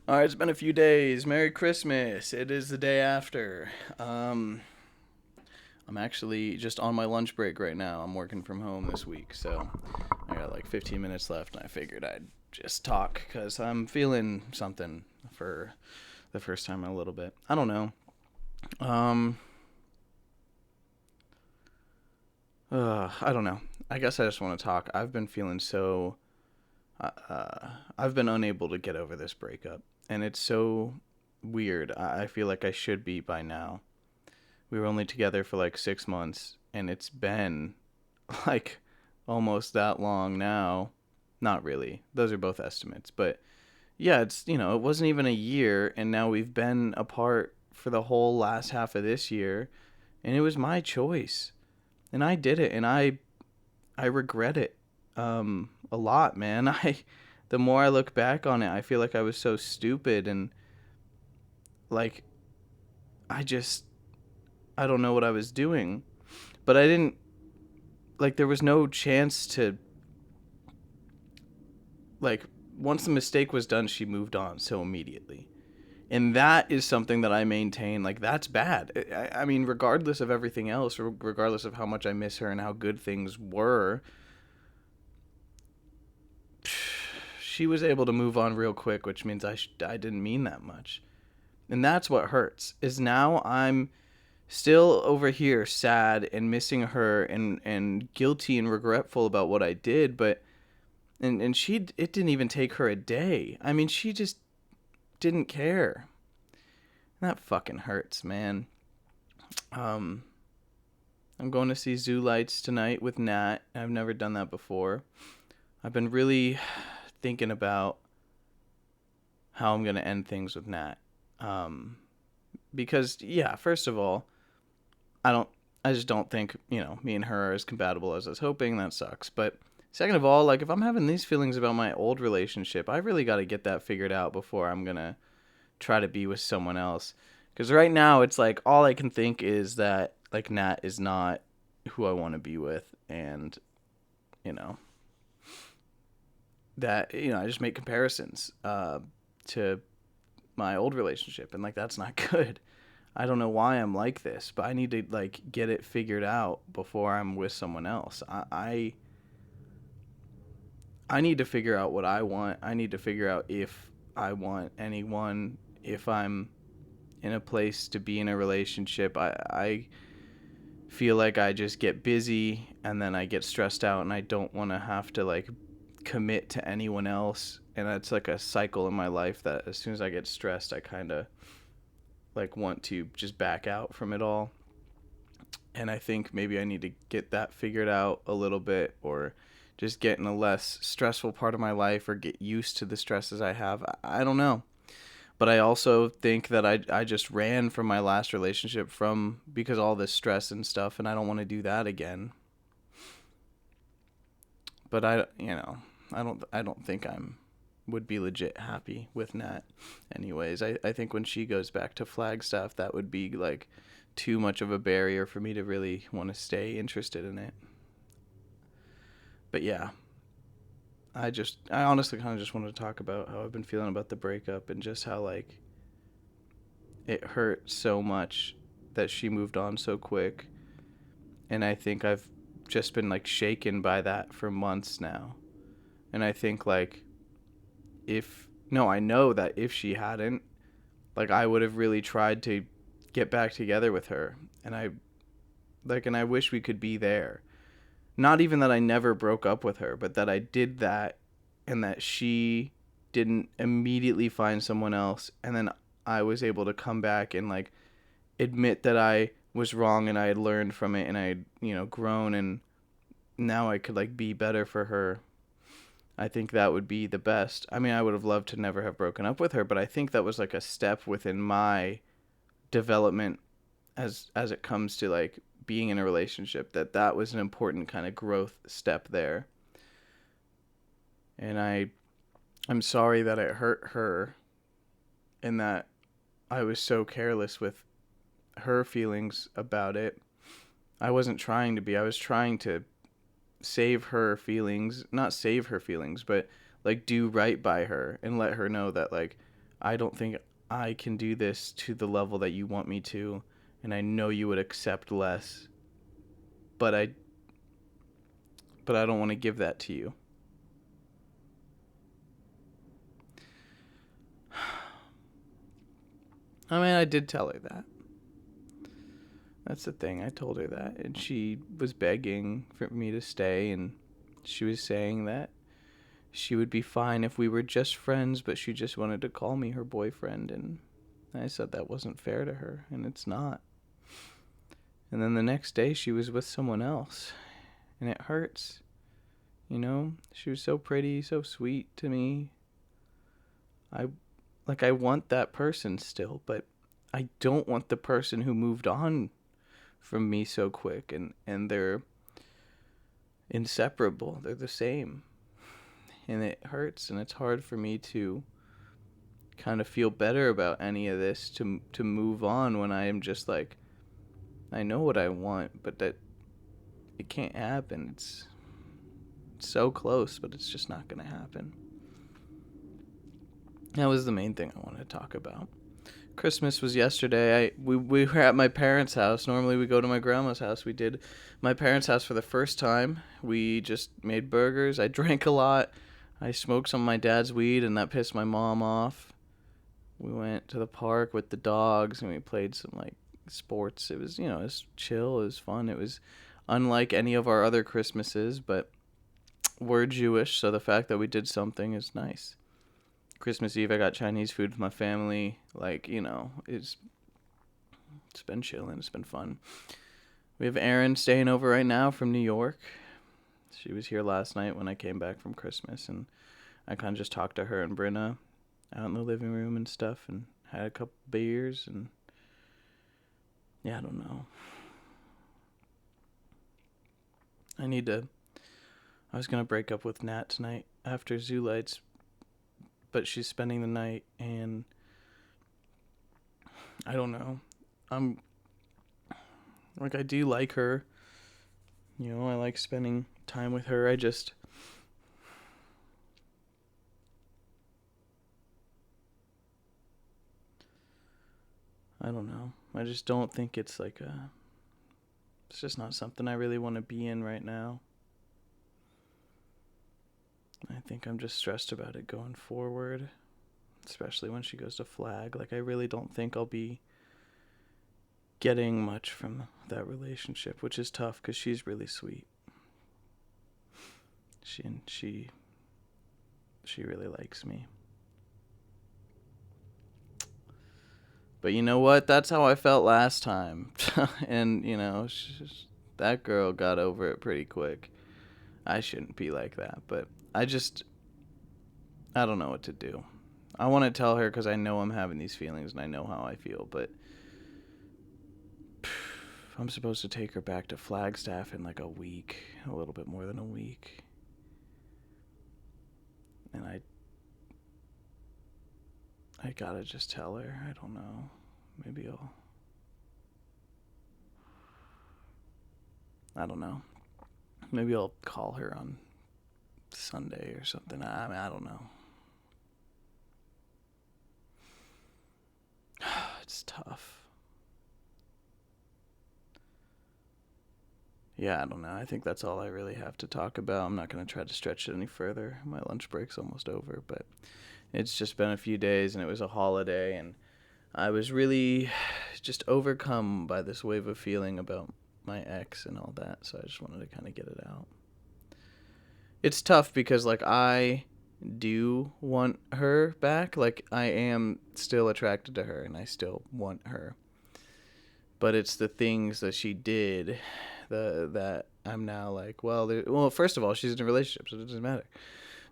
All right, it's been a few days. Merry Christmas. It is the day after. I'm actually just on my lunch break right now. I'm working from home this week, so I got like 15 minutes left, and I figured I'd just talk because I'm feeling something for the first time in a little bit. I don't know. Um, I don't know. I guess I just want to talk. I've been feeling so. I've been unable to get over this breakup, and it's so weird. I feel like I should be by now. We were only together for like 6 months, and it's been like almost that long now. Not really. Those are both estimates, but yeah, it wasn't even a year, and now we've been apart for the whole last half of this year, and it was my choice, and I did it, and I regret it a lot, man. The more I look back on it, I feel like I was so stupid, and like I just I don't know what I was doing. But I didn't like there was no chance to like once the mistake was done, she moved on so immediately. And that is something that I maintain, like that's bad. I mean, regardless of everything else, regardless of how much I miss her and how good things were, she was able to move on real quick, which means I didn't mean that much. And that's what hurts. Is now I'm still over here sad and missing her and guilty and regretful about what I did, but and she it didn't even take her a day. I mean, she just didn't care. That fucking hurts, man. Um I'm going to see Zoo Lights tonight with Nat. I've never done that before. I've been really thinking about how I'm going to end things with Nat. Um because yeah, first of all, I don't I just don't think, me and her are as compatible as I was hoping. That sucks. But second of all, like if I'm having these feelings about my old relationship, I really got to get that figured out before I'm going to try to be with someone else. Cuz right now it's like all I can think is that like Nat is not who I want to be with, and you know, I just make comparisons to my old relationship, and like that's not good. I don't know why I'm like this, but I need to like get it figured out before I'm with someone else. I need to figure out what I want. I need to figure out if I want anyone, if I'm in a place to be in a relationship. I feel like I just get busy and then I get stressed out and I don't want to have to like commit to anyone else. And that's like a cycle in my life that as soon as I get stressed, I kind of like want to just back out from it all. And I think maybe I need to get that figured out a little bit, or just get in a less stressful part of my life, or get used to the stresses I have. I don't know. But I also think that I just ran from my last relationship from because all this stress and stuff, and I don't want to do that again. But I don't think I'm would be legit happy with Nat. Anyways, I think when she goes back to Flagstaff, that would be like too much of a barrier for me to really want to stay interested in it. But yeah, I honestly kind of just wanted to talk about how I've been feeling about the breakup and just how like it hurt so much that she moved on so quick. And I think I've just been like shaken by that for months now. And I think like if no, I know that if she hadn't, like I would have really tried to get back together with her. And I wish we could be there. Not even that I never broke up with her, but that I did that, and that she didn't immediately find someone else, and then I was able to come back and like admit that I was wrong and I had learned from it, and I had, grown, and now I could like be better for her. I think that would be the best. I mean, I would have loved to never have broken up with her, but I think that was like a step within my development as it comes to like being in a relationship, that was an important kind of growth step there. And I'm sorry that it hurt her, and that I was so careless with her feelings about it. I wasn't trying to be. I was trying to save her feelings, not save her feelings, but like do right by her and let her know that like I don't think I can do this to the level that you want me to, and I know you would accept less, but I don't want to give that to you. I mean, I did tell her that. That's the thing. I told her that, and she was begging for me to stay, and she was saying that she would be fine if we were just friends, but she just wanted to call me her boyfriend, and I said that wasn't fair to her, and it's not. And then the next day she was with someone else, and it hurts. You know, she was so pretty, so sweet to me. I want that person still, but I don't want the person who moved on from me so quick, and they're inseparable. They're the same. And it hurts, and it's hard for me to kind of feel better about any of this, to move on when I am just like, I know what I want, but that it can't happen. It's so close, but it's just not going to happen. That was the main thing I wanted to talk about. Christmas was yesterday. We were at my parents' house. Normally we go to my grandma's house. We did my parents' house for the first time. We just made burgers. I drank a lot. I smoked some of my dad's weed, and that pissed my mom off. We went to the park with the dogs, and we played some like sports. It was, it was chill. It was fun. It was unlike any of our other Christmases, but we're Jewish, so the fact that we did something is nice. Christmas Eve, I got Chinese food with my family. Like, it's been chilling. It's been fun. We have Erin staying over right now from New York. She was here last night when I came back from Christmas, and I kind of just talked to her and Brenna out in the living room and stuff, and had a couple beers, and yeah, I don't know. I was going to break up with Nat tonight after Zoo Lights, but she's spending the night, and I don't know. I do like her. I like spending time with her. I don't know. I just don't think it's it's just not something I really want to be in right now. I think I'm just stressed about it going forward, especially when she goes to Flag. Like, I really don't think I'll be getting much from that relationship, which is tough because she's really sweet. She really likes me. But you know what? That's how I felt last time. And, that girl got over it pretty quick. I shouldn't be like that, but I don't know what to do. I want to tell her because I know I'm having these feelings and I know how I feel, but I'm supposed to take her back to Flagstaff in like a week, a little bit more than a week. And I gotta just tell her. I don't know. Maybe I don't know. Maybe I'll call her on Sunday or something. I don't know. It's tough. Yeah, I don't know. I think that's all I really have to talk about. I'm not going to try to stretch it any further. My lunch break's almost over, but it's just been a few days, and it was a holiday, and I was really just overcome by this wave of feeling about my ex and all that, so I just wanted to kind of get it out. It's tough because, I do want her back. I am still attracted to her, and I still want her. But it's the things that she did that I'm now like, well, first of all, she's in a relationship, so it doesn't matter.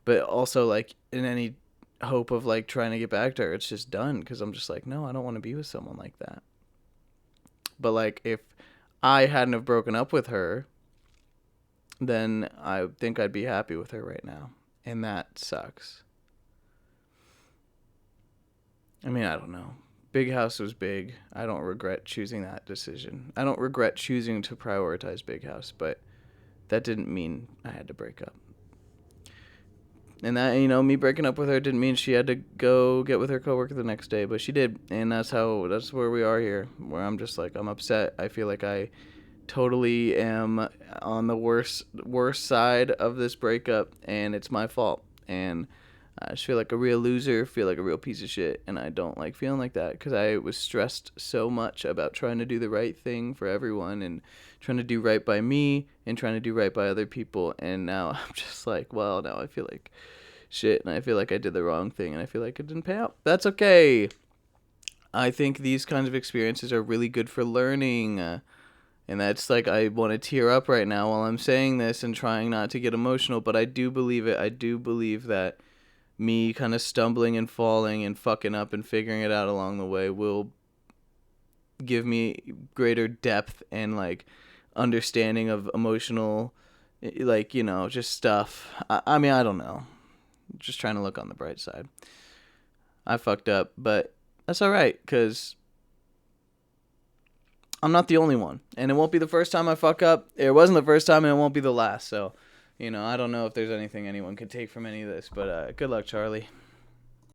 But also, in any hope of, trying to get back to her, it's just done, because I'm just like, no, I don't want to be with someone like that. But, if I hadn't have broken up with her, then I think I'd be happy with her right now. And that sucks. I mean, I don't know. Big House was big. I don't regret choosing that decision. I don't regret choosing to prioritize Big House, but that didn't mean I had to break up. And that, you know, me breaking up with her didn't mean she had to go get with her coworker the next day, but she did. And that's where we are here, where I'm just like, I'm upset. I feel like I totally am on the worst side of this breakup, and it's my fault. And I just feel like a real loser, feel like a real piece of shit, and I don't like feeling like that because I was stressed so much about trying to do the right thing for everyone and trying to do right by me and trying to do right by other people, and now I'm just like, well, now I feel like shit, and I feel like I did the wrong thing, and I feel like it didn't pay out. That's okay. I think these kinds of experiences are really good for learning. And that's like, I want to tear up right now while I'm saying this and trying not to get emotional, but I do believe it. I do believe that me kind of stumbling and falling and fucking up and figuring it out along the way will give me greater depth and like understanding of emotional, like, you know, just stuff. I mean, I don't know. Just trying to look on the bright side. I fucked up, but that's all right, because I'm not the only one, and it won't be the first time I fuck up. It wasn't the first time, and it won't be the last. So, you know, I don't know if there's anything anyone could take from any of this, but good luck, Charlie.